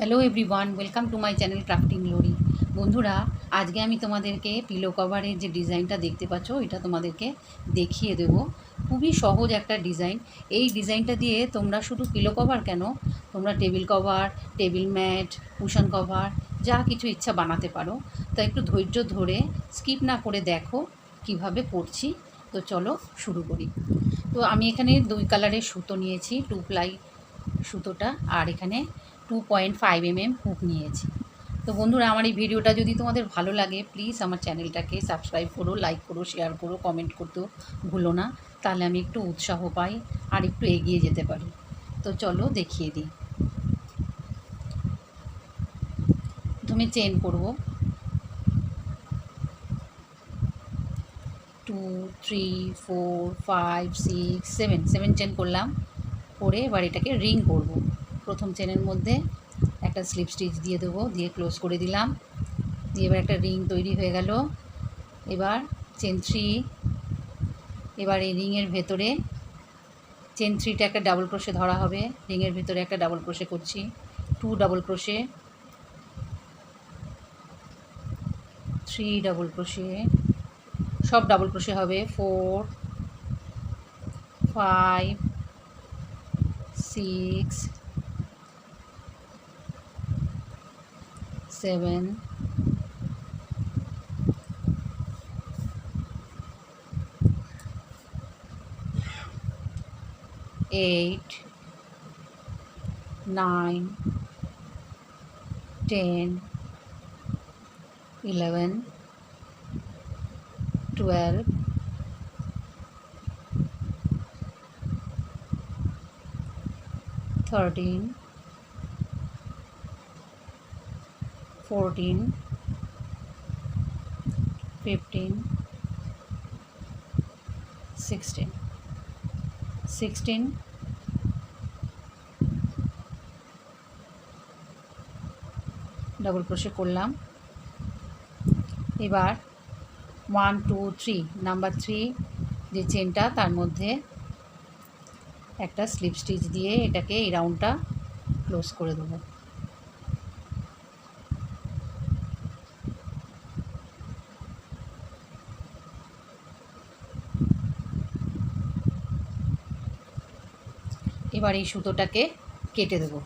Hello everyone, welcome to my channel crafting glory. বন্ধুরা, আজকে আমি তোমাদেরকে পিলো কভারের যে ডিজাইনটা দেখতে পাচ্ছ এটা তোমাদেরকে দেখিয়ে দেবো। খুবই সহজ একটা ডিজাইন। এই ডিজাইনটা দিয়ে তোমরা শুধু পিলো কভার কেন, তোমরা table cover, table mat, cushion cover যা কিছু ইচ্ছা বানাতে পারো। তা একটু ধৈর্য ধরে স্কিপ না করে দেখো কিভাবে করছি। তো চলো শুরু করি। তো আমি এখানে 2 কালারের সুতো নিয়েছি, 2 প্লাই সুতোটা, আর এখানে 2.5 হুক নিয়েছি। তো বন্ধুরা, আমার এই ভিডিওটা যদি তোমাদের ভালো লাগে প্লিজ আমার চ্যানেলটাকে সাবস্ক্রাইব করো, লাইক করো, শেয়ার করো, কমেন্ট করতেও ভুলো না। তাহলে আমি একটু উৎসাহ পাই আর একটু এগিয়ে যেতে পারি। তো চলো দেখিয়ে দিই। প্রথমে চেন করব, 2, 3, 4, 5, 6, 7 চেন করলাম। করে এবার এটাকে রিং করব। প্রথম চেনের মধ্যে একটা স্লিপ স্টিচ দিয়ে দেবো, দিয়ে ক্লোজ করে দিলাম। দিয়ে এবার একটা রিং তৈরি হয়ে গেল। এবার চেন 3, এবার এই রিংয়ের ভেতরে চেন 3টা একটা ডাবল ক্রোশে ধরা হবে। রিংয়ের ভেতরে একটা ডাবল ক্রোশে করছি, 2 ডাবল ক্রোশে, 3 ডাবল ক্রোশে, সব ডাবল ক্রোশে হবে, 4, 5, 6, 7, 8, 9, 10, 11, 12, 13, 14, 15, 16 ডাবল ক্রোশে করলাম। এবার 1, 2, 3 নাম্বার 3 যে চেনটা তার মধ্যে একটা স্লিপ স্টিচ দিয়ে এটাকে এই রাউন্ডটা ক্লোজ করে দেবো। এবার এই সুতোটাকে কেটে দেবো।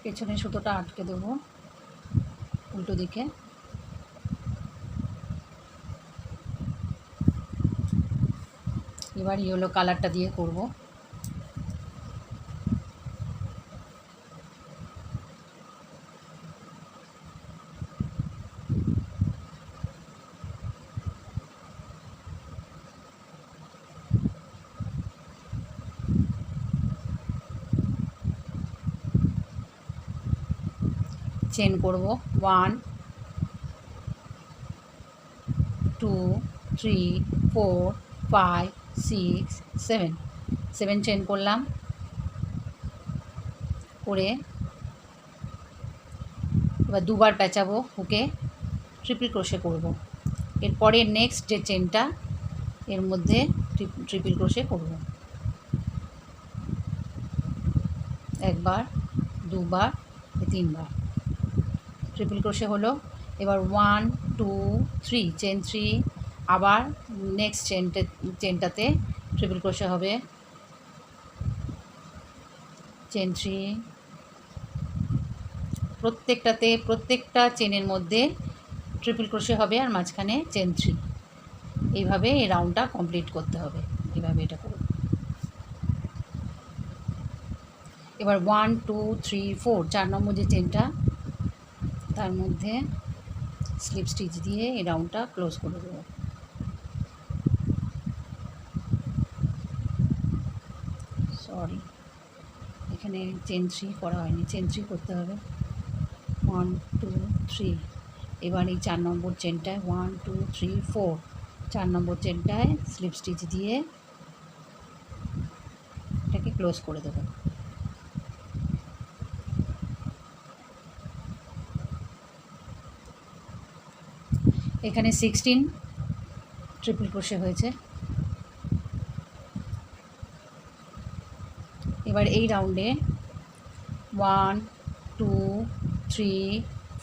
পেছনে সুতোটা আটকে দেবো উল্টো দিকে। এবার ইয়েলো কালারটা দিয়ে করব। চেন করব 1, 2, 3, 4, 5, 6, 7 চেন করলাম। করে এবার দুবার পেঁচাবো হুকে, ট্রিপল ক্রোশে করব। এরপরে নেক্সট যে চেনটা এর মধ্যে ট্রিপল ক্রোশে করব, একবার, দুবার, 3বার ট্রিপল ক্রোশে হলো। এবার 1, 2, 3 চেন 3, আবার নেক্সট চেনটাতে ট্রিপল ক্রোশে হবে, চেন 3, প্রত্যেকটা চেনের মধ্যে ট্রিপল ক্রোশে হবে আর মাঝখানে চেন 3। এইভাবে এই রাউন্ডটা কমপ্লিট করতে হবে। এইভাবে এটা করব। এবার 1, 2, 3, 4 4 নম্বর যে চেনটা তার মধ্যে স্লিপ স্টিচ দিয়ে এই রাউন্ডটা ক্লোজ করে দেবো। সরি, এখানে চেন 3 করা হয়নি, চেন 3 করতে হবে। 1, 2, 3। এবার এই 4 নম্বর চেনটায় 1, 2, 3, 4 4 নম্বর চেনটায় স্লিপ স্টিচ দিয়ে এটাকে ক্লোজ করে দেবো। এখানে 16 ট্রিপল ক্রোশে হয়েছে। এবার এই রাউন্ডে 1 2 3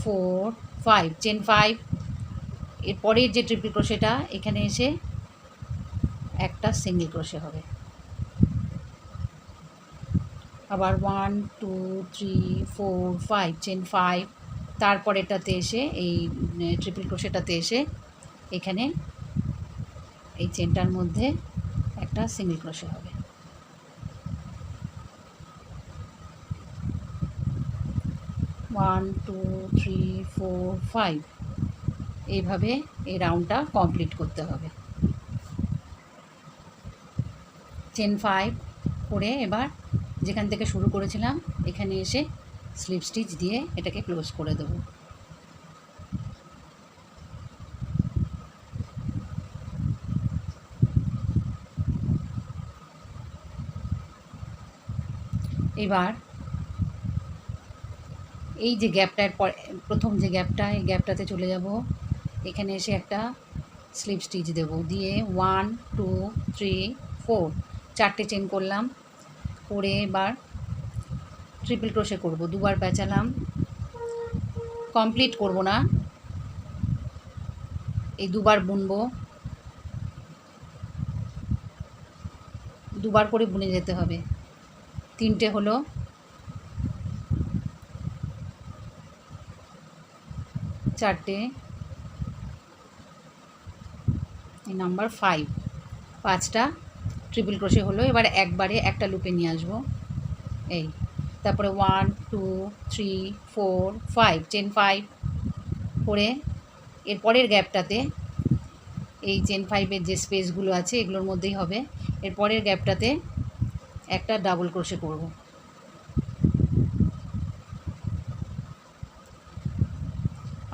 4 5 চেন 5, এরপরের যে ট্রিপল ক্রোশেটা এখানে এসে একটা সিঙ্গেল ক্রোশে হবে। আবার 1 2 3 4 5 চেন 5, তারপরেটাতে এসে এই ট্রিপল ক্রোশেটাতে এসে এখানে এই চেনটার মধ্যে একটা সিঙ্গেল ক্রোশে হবে। One two three four five, এইভাবে এই রাউন্ডটা কমপ্লিট করতে হবে। চেন 5 করে এবার যেখান থেকে শুরু করেছিলাম এখানে এসে স্লিপ স্টিচ দিয়ে এটাকে ক্লোজ করে দেবো। এবার এই যে গ্যাপটার পর প্রথম যে গ্যাপটা, এই গ্যাপটাতে চলে যাব, এখানে এসে একটা স্লিপ স্টিচ দেব, দিয়ে 1 2 3 4 চারটে চেন করলাম, করে এবার ট্রিপল ক্রোশে করব। দুবার পেঁচালাম, কমপ্লিট করব না, এই দুবার বুনবো, দুবার করে বুনে যেতে হবে। তিনটে হলো, চারটে, এই নাম্বার 5, 5টা ট্রিপল ক্রোশে হলো। এবার একবারে একটা লুপে নিয়ে আসবো, এই তারপরে 1 2 3 4 5 চেন 5 করে এরপরের গ্যাপটাতে এই চেন 5-এর যে স্পেসগুলো আছে এগুলোর মধ্যেই হবে, এরপরের গ্যাপটাতে একটা ডাবল ক্রোশে করব।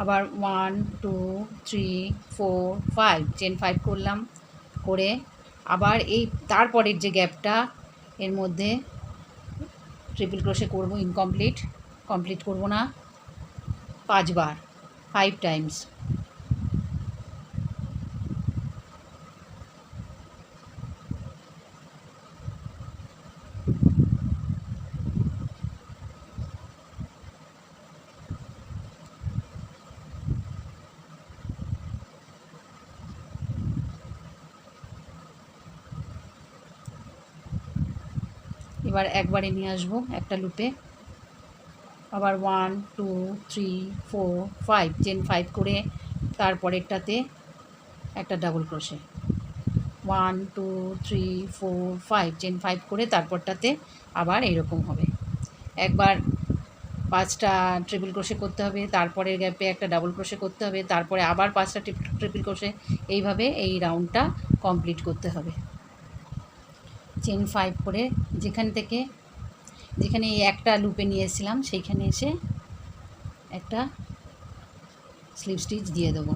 আবার 1 2 3 4 5 চেন 5 করলাম, করে আবার এই তারপরের যে গ্যাপটা এর মধ্যে ট্রিপল ক্রোশে করব। ইনকমপ্লিট, কমপ্লিট করব না, 5 বার, 5 টাইমস। এবার একবারে নিয়ে আসবো একটা লুপে, আবার 1 2 3 4 5 চেন 5 করে তারপরেরটাতে একটা ডাবল ক্রোশে, 1 2 3 4 5 চেন 5 করে তারপরটাতে আবার এইরকম হবে। একবার 5টা ট্রিপল ক্রোশে করতে হবে, তারপরের গ্যাপে একটা ডাবল ক্রোশে করতে হবে, তারপরে আবার 5টা ট্রিপল ক্রোশে, এইভাবে এই রাউন্ডটা কমপ্লিট করতে হবে। চেন 5 করে যেখানে এই একটা লুপে নিয়ে এসেছিলাম সেইখানে এসে একটা স্লিপ স্টিচ দিয়ে দেবো।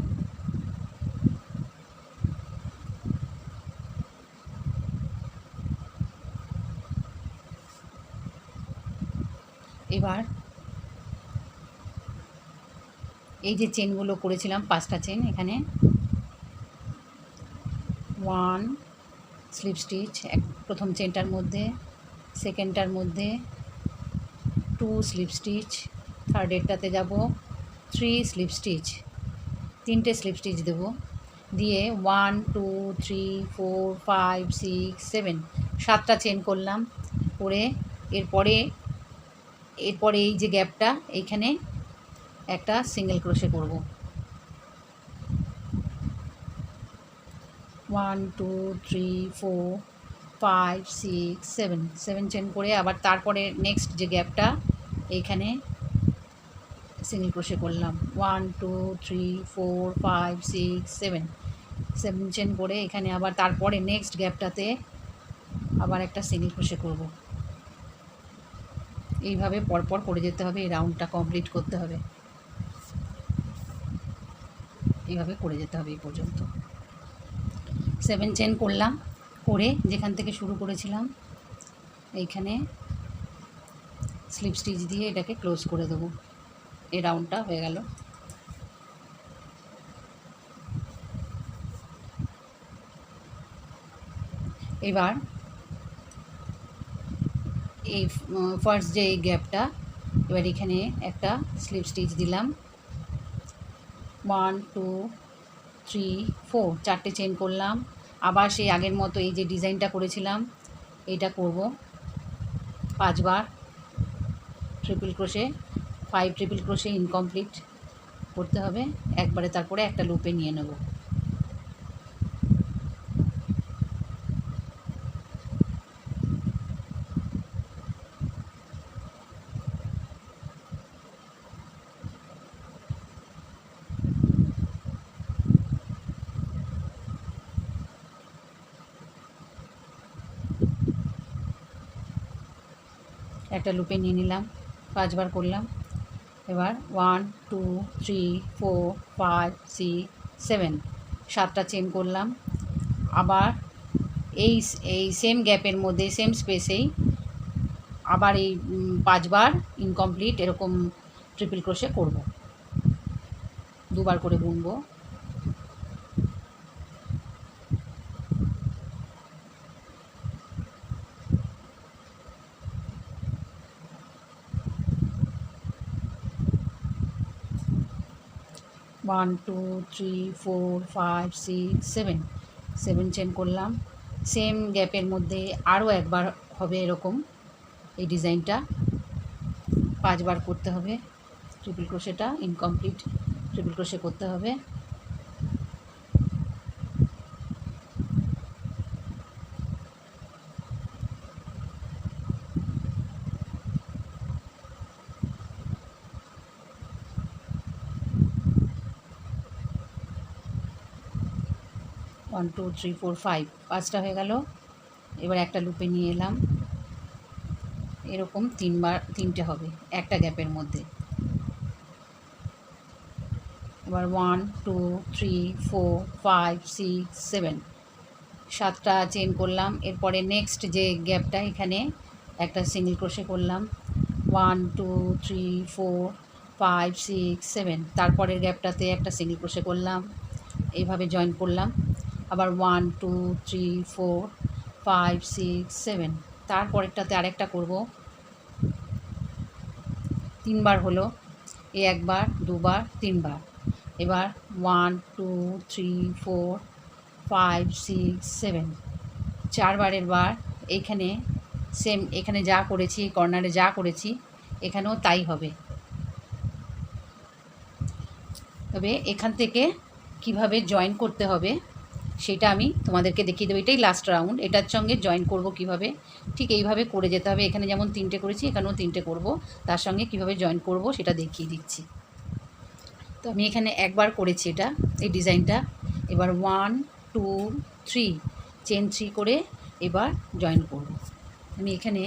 এবার এই যে চেনগুলো করেছিলাম 5টা চেন, এখানে 1 স্লিপ স্টিচ প্রথম চেনটার মধ্যে, সেকেন্ডটার মধ্যে 2 স্লিপ স্টিচ, থার্ডেরটাতে যাব 3 স্লিপ স্টিচ, 3টে স্লিপ স্টিচ দেবো, দিয়ে 1 2 3 4 5 6 7 7টা চেন করলাম, করে এরপরে এই যে গ্যাপটা এইখানে একটা সিঙ্গেল ক্রোশে করব। 1 2 3 4 5 6 7 7 চেন করে আবার তারপরে নেক্সট যে গ্যাপটা এইখানে সিঙ্গেল ক্রোশে করলাম। 1 2 3 4 5 6 7 7 চেন করে এখানে আবার তারপরে নেক্সট গ্যাপটাতে আবার একটা সিঙ্গেল ক্রোশে করব। এইভাবে পরপর করে যেতে হবে, এই রাউন্ডটা কমপ্লিট করতে হবে, এইভাবে করে যেতে হবে এই পর্যন্ত। 7 চেন করলাম, করে যেখান থেকে শুরু করেছিলাম এইখানে স্লিপ স্টিচ দিয়ে এটাকে ক্লোজ করে দেবো। এই রাউন্ডটা হয়ে গেল। এবার এই ফার্স্ট যে গ্যাপটা, এবার এখানে একটা স্লিপ স্টিচ দিলাম, 1 2 3 4, 4টে চেন করলাম। আবার সেই আগের মতো এই যে ডিজাইনটা করেছিলাম এইটা করব 5 বার triple crochet, 5 triple crochet incomplete করতে হবে একবারে, তারপরে একটা লুপে নিয়ে নেব। একটা লুপে নিয়ে নিলাম, 5 বার করলাম। এবার 1 2 3 4 5 6 7, 7টা চেন করলাম। আবার এই এই সেম গ্যাপের মধ্যে সেম স্পেসেই আবার এই 5 বার ইনকমপ্লিট এরকম ট্রিপল ক্রোশে করব, 2 বার করে বুনবো। One two three four five six seven, 7 chain করলাম। সেম গ্যাপের মধ্যে আরও একবার হবে এরকম এই ডিজাইনটা, 5 বার করতে হবে ট্রিপল ক্রোশেটা, ইনকমপ্লিট ট্রিপল ক্রোশে করতে হবে। One two three four five, 5টা হয়ে গেল। এবার একটা লুপে নিয়ে এলাম, এরকম 3টে হবে একটা গ্যাপের মধ্যে। এবার 1 2 3 4 5 6 7, 7টা চেন করলাম। এরপরে নেক্সট যে গ্যাপটা এখানে একটা সিঙ্গেল ক্রোশে করলাম, 1 2 3 4 5 6 7, তারপরের গ্যাপটাতে একটা সিঙ্গেল ক্রোশে করলাম, এইভাবে জয়েন করলাম। আবার 1 2 3 4 5 6 7, তারপরেরটাতে আরেকটা করব, 3 বার হলো, একবার 2 বার 3 বার। এবার 1 2 3 4 5 6 7, 4 বারের বার। এইখানে সেম, এখানে যা করেছি কর্নারে যা করেছি এখানেও তাই হবে। তবে এখান থেকে কিভাবে জয়েন করতে হবে সেটা আমি তোমাদেরকে দেখিয়ে দেবো। এটাই লাস্ট রাউন্ড, এটার সঙ্গে জয়েন করব কিভাবে, ঠিক এইভাবে করে যেতে হবে। এখানে যেমন 3টে করেছি এখানেও 3টে করব, তার সঙ্গে কিভাবে জয়েন করব সেটা দেখিয়ে দিচ্ছি। তো আমি এখানে একবার করেছি এটা, এই ডিজাইনটা। এবার 1 2 3 চেন 3 করে এবার জয়েন করব। আমি এখানে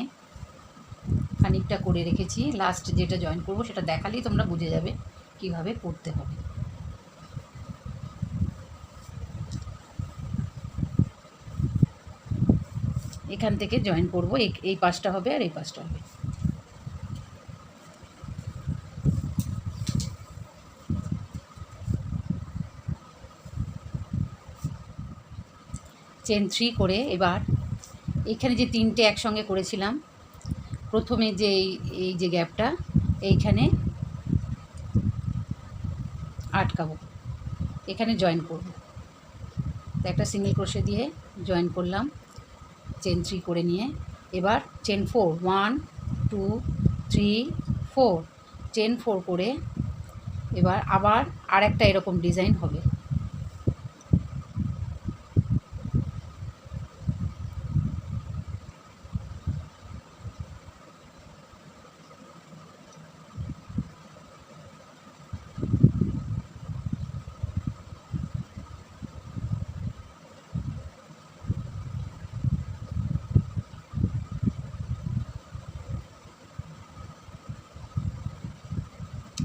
খানিকটা করে রেখেছি, লাস্ট যেটা জয়েন করব সেটা দেখালেই তোমরা বুঝে যাবে কিভাবে করতে হবে। এখান থেকে জয়েন করব, এই পাশটা হবে আর এই পাশটা হবে। চেন 3 করে এবার এখানে যে 3টে একসঙ্গে করেছিলাম, প্রথমে যে এই যে গ্যাপটা এইখানে আটকাবো, এখানে জয়েন করব। তো একটা সিঙ্গেল ক্রোশে দিয়ে জয়েন করলাম, চেন 3 করে নিয়ে এবার চেন 4, 1 2 3 4, চেন 4 করে এবার আবার আরেকটা এরকম ডিজাইন হবে।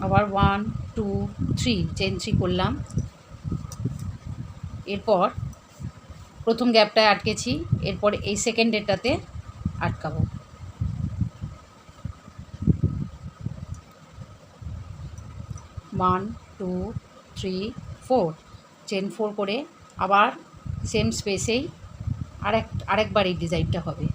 আবার 1 2 3 চেন 3 করলাম। এরপর প্রথম গ্যাপটায় আটকেছি, এরপর এই সেকেন্ডেরটাতে আটকাবো। One two three four, chain 4 করে আবার সেম স্পেসেই আরেকবার এই ডিজাইনটা হবে।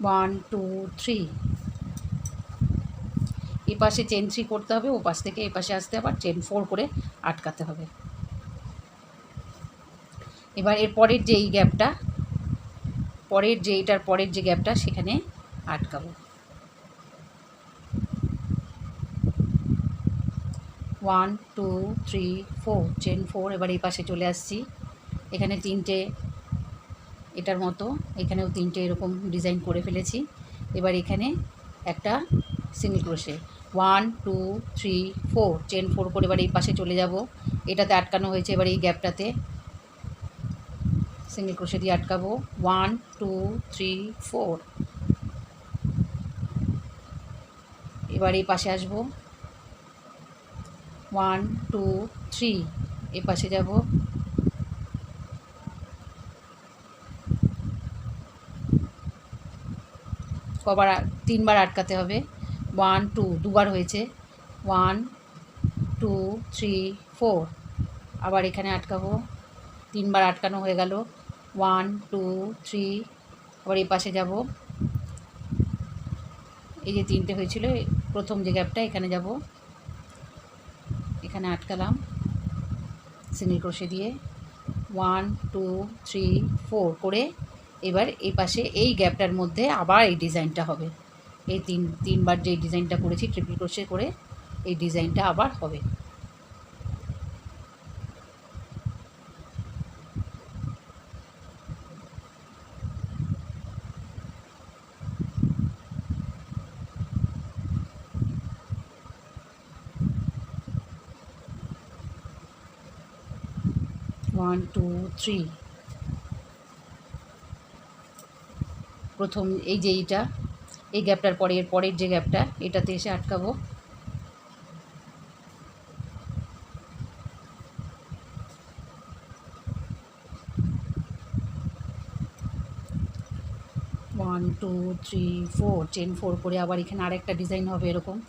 ওয়ান টু থ্রি, এ পাশে চেন 3 করতে হবে, ও পাশ থেকে এ পাশে আসতে আবার চেন 4 করে আটকাতে হবে। এবার এর পরের যে এই গ্যাপটা, এটার পরের যে গ্যাপটা সেখানে আটকাবো। 1 2 3 4, চেন 4। এবার এই পাশে চলে আসছি, এখানে 3টে এটার মতো, এখানেও 3টে এরকম ডিজাইন করে ফেলেছি। এবার এখানে একটা সিঙ্গেল ক্রোশে 1 2 3 4, চেন 4 করে এবার এই পাশে চলে যাব, এটাতে আটকানো হয়েছে। এবার এই গ্যাপটাতে সিঙ্গেল ক্রোশে দিয়ে আটকাবো 1 2 3 4। এবার এই পাশে আসবো 1 2 3, এই পাশে যাব, কবার 3বার আটকাতে হবে। 1 2, দুবার হয়েছে, 1 2 3 4। আবার এখানে আটকাবো, 3বার আটকানো হয়ে গেল, 1 2 3। আবার এই পাশে যাব, এই যে 3টে হয়েছিল, প্রথম যে গ্যাপটা এখানে যাব, এখানে আটকালাম সিঙ্গেল ক্রোশে দিয়ে 1 2 3 4 করে। এবার এই পাশে এই গ্যাপটার মধ্যে আবার এই ডিজাইনটা হবে, এই তিনবার যে ডিজাইনটা করেছি ট্রিপল ক্রোশে করে এই ডিজাইনটা আবার হবে। ওয়ান টু থ্রি, প্রথম এই যে এইটা, এই গ্যাপটার পরে এর পরের যে গ্যাপটা এটাতে এসে আটকাবো, ওয়ান টু থ্রি 4, চেন 4 করে আবার এখানে আরেকটা ডিজাইন হবে এরকম।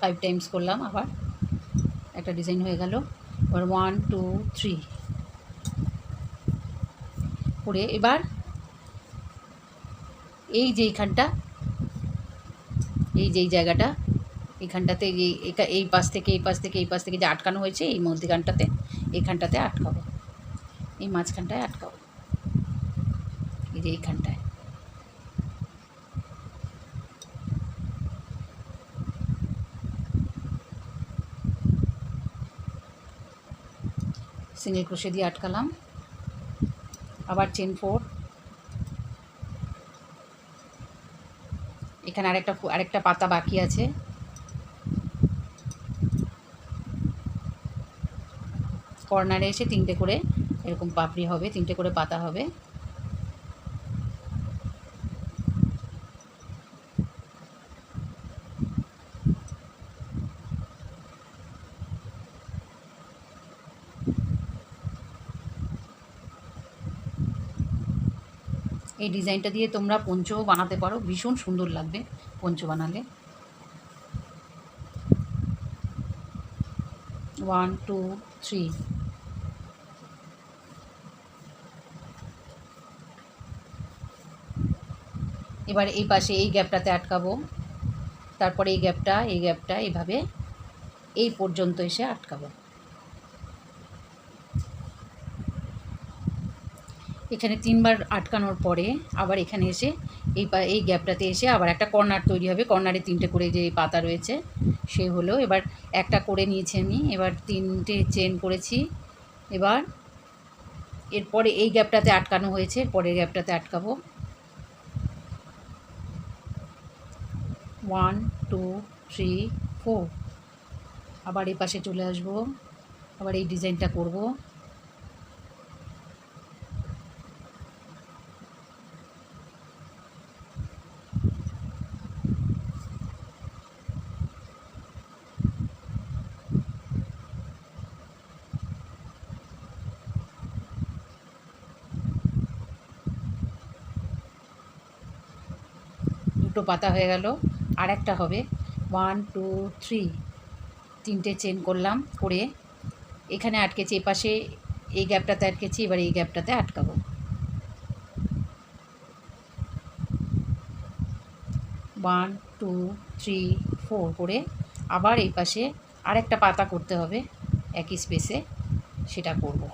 ফাইভ টাইমস করলাম, আবার একটা ডিজাইন হয়ে গেল। এবার 1 2 3 করে এবার এই যে এইখানটা, এই যে এই জায়গাটা, এইখানটাতে এই পাশ থেকে এই পাশ থেকে এই পাশ থেকে যে আটকানো হয়েছে এই মধ্যখানটাতে, এইখানটাতে আটকাবো, এই মাঝখানটায় আটকাবো, এই যে এইখানটায়। সিঙ্গেল ক্রোশে দিয়ে আটকালাম, আবার চেন 4, এখানে আরেকটা পাতা বাকি আছে, কর্নারে এসে 3টে করে এরকম পাপড়ি হবে, 3টে করে পাতা হবে। এই ডিজাইনটা দিয়ে তোমরা পঞ্চও বানাতে পারো, ভীষণ সুন্দর লাগবে পঞ্চ বানালে। 1 2 3, এবার এই পাশে এই গ্যাপটাতে আটকাবো, তারপরে এই গ্যাপটা এইভাবে এই পর্যন্ত এসে আটকাবো। এখানে 3বার আটকানোর পরে আবার এখানে এসে এই গ্যাপটাতে এসে আবার একটা কর্নার তৈরি হবে, কর্নারে 3টে করে যে পাতা রয়েছে সে হলো। এবার একটা করে নিয়েছি আমি, এবার 3টে চেন করেছি। এবার এরপরে এই গ্যাপটাতে আটকানো হয়েছে, পরের গ্যাপটাতে আটকাবো, 1 2 3 4। আবার এই পাশে চলে আসব, আবার এই ডিজাইনটা করব। দুটো পাতা হয়ে গেল, আর একটা হবে। 1 2 3, তিনটে চেন করলাম, করে এখানে আটকেছি, এই পাশে এই গ্যাপটাতে আটকেছি, এবার এই গ্যাপটাতে আটকাবো। 1 2 3 4 করে আবার এই পাশে আরেকটা পাতা করতে হবে একই স্পেসে, সেটা করব।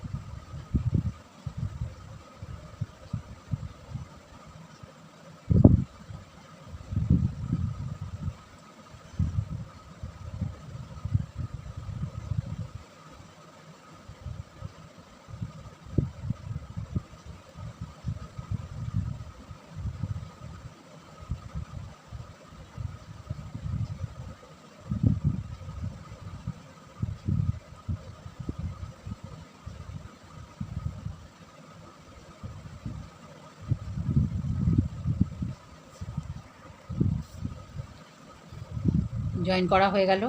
জয়েন করা হয়ে গেল।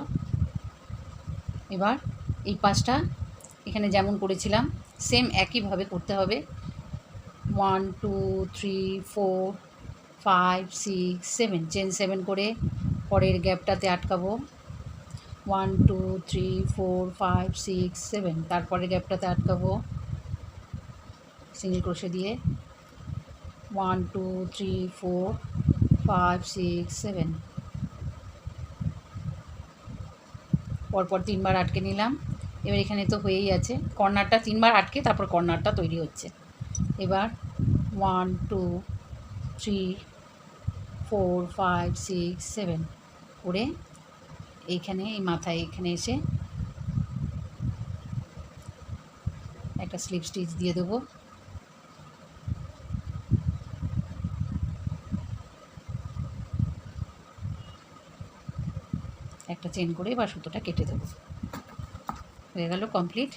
এবার এই পাশটা এখানে যেমন করেছিলাম সেম একইভাবে করতে হবে। 1 2 3 4 5 6 7, চেন 7 করে পরের গ্যাপটাতে আটকাবো। 1 2 3 4 5 6 7, তারপরের গ্যাপটাতে আটকাবো সিঙ্গেল ক্রোশে দিয়ে। 1 2 3 4 5 6 7, পরপর 3বার আটকে নিলাম। এবার এখানে তো হয়েই আছে, কর্নারটা 3বার আটকে তারপর কর্নারটা তৈরি হচ্ছে। এবার 1 2 3 4 5 6 7 করে এইখানে এই মাথায় এখানে এসে একটা স্লিপ স্টিচ দিয়ে দেবো। একটা চেন করে এবার সুতোটা কেটে দেবো। হয়ে গেল কমপ্লিট।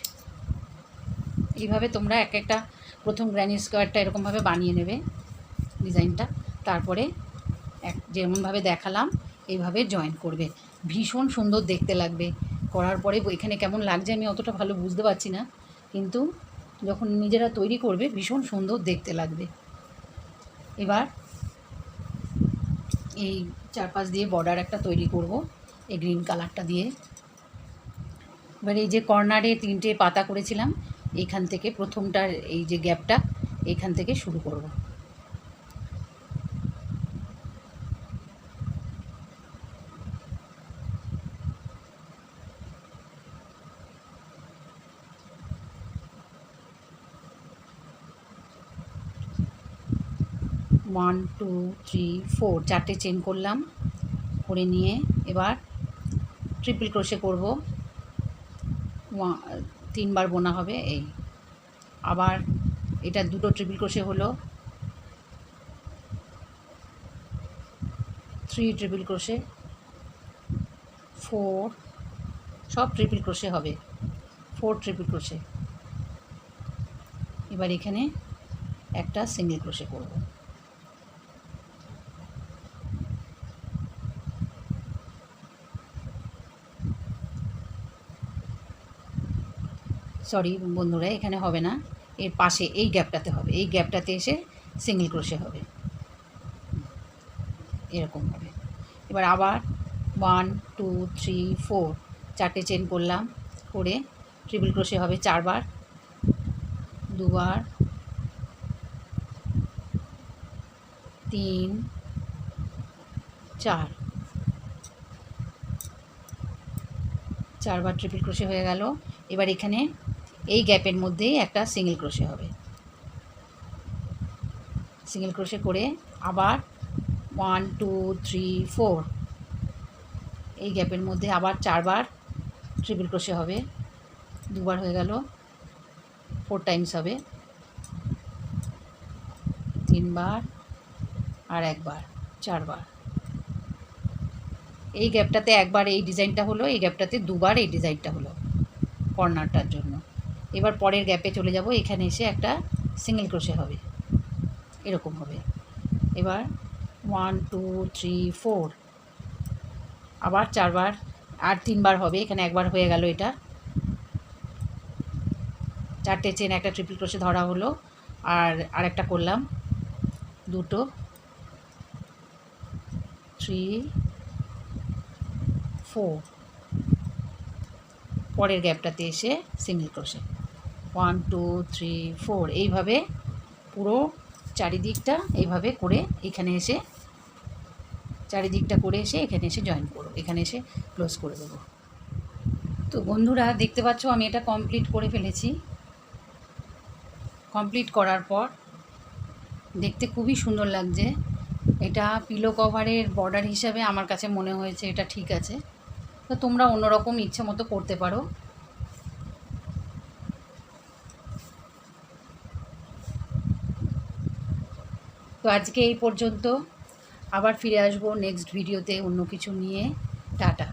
এইভাবে তোমরা এক একটা প্রথম গ্র্যানি স্কোয়ারটা এরকমভাবে বানিয়ে নেবে ডিজাইনটা, তারপরে যেমনভাবে দেখালাম এইভাবে জয়েন করবে। ভীষণ সুন্দর দেখতে লাগবে। করার পরে এখানে কেমন লাগছে আমি অতটা ভালো বুঝতে পারছি না, কিন্তু যখন নিজেরা তৈরি করবে ভীষণ সুন্দর দেখতে লাগবে। এবার এই চারপাশ দিয়ে বর্ডার একটা তৈরি করব এই গ্রিন কালারটা দিয়ে। এবার এই যে কর্নারে 3টে পাতা করেছিলাম, এইখান থেকে প্রথমটার এই যে গ্যাপটা এইখান থেকে শুরু করব। ওয়ান টু থ্রি ফোর, 4টে চেন করলাম, করে নিয়ে এবার ট্রিপল ক্রোশে করব। 3বার বোনা হবে এই। আবার এটা 2টো ট্রিপল ক্রোশে হলো, 3 ট্রিপল ক্রোশে, 4, সব ট্রিপল ক্রোশে হবে, 4 ট্রিপল ক্রোশে। এবার এখানে একটা সিঙ্গেল ক্রোশে করব। সরি বন্ধুরা, এখানে হবে না, এর পাশে এই গ্যাপটাতে হবে, এই গ্যাপটাতে এসে সিঙ্গেল ক্রোশে হবে, এরকম হবে। এবার আবার 1 2 3 4, 4টে চেন করলাম, করে ট্রিপল ক্রোশে হবে 4বার, 2বার, 3 4, 4বার ট্রিপল ক্রোশে হয়ে গেল। এবার এখানে এই গ্যাপের মধ্যেই একটা সিঙ্গেল ক্রোশে হবে। সিঙ্গেল ক্রোশে করে আবার 1 2 3 4, এই গ্যাপের মধ্যে আবার 4বার ট্রিপল ক্রোশে হবে, 2বার হয়ে গেল, 4 টাইমস হবে, 3বার আর 1বার, 4বার। এই গ্যাপটাতে একবার এই ডিজাইনটা হলো, এই গ্যাপটাতে দুবার এই ডিজাইনটা হলো কর্নারটার জন্য। এবার পরের গ্যাপে চলে যাব, এখানে এসে একটা সিঙ্গেল ক্রোশে হবে, এরকম হবে। এবার 1 2 3 4, আবার 4বার আর 3বার হবে, এখানে একবার হয়ে গেল। এটা 4টে চেন, একটা ট্রিপল ক্রোশে ধরা হলো, আর আরেকটা করলাম, দুটো 3 4, পরের গ্যাপটাতে এসে সিঙ্গেল ক্রোশে 1 2 3 4, এইভাবে পুরো চারিদিকটা এইভাবে করে এখানে এসে চারিদিকটা করে এসে এখানে এসে জয়েন করো, এখানে এসে ক্লোজ করে দেবো। তো বন্ধুরা দেখতে পাচ্ছ আমি এটা কমপ্লিট করে ফেলেছি। কমপ্লিট করার পর দেখতে খুবই সুন্দর লাগছে। এটা পিলো কভারের বর্ডার হিসাবে আমার কাছে মনে হয়েছে এটা ঠিক আছে। তো তোমরা অন্যরকম ইচ্ছে মতো করতে পারো। তো আজকে এই পর্যন্ত, আবার ফিরে আসবো নেক্সট ভিডিওতে অন্য কিছু নিয়ে। টাটা।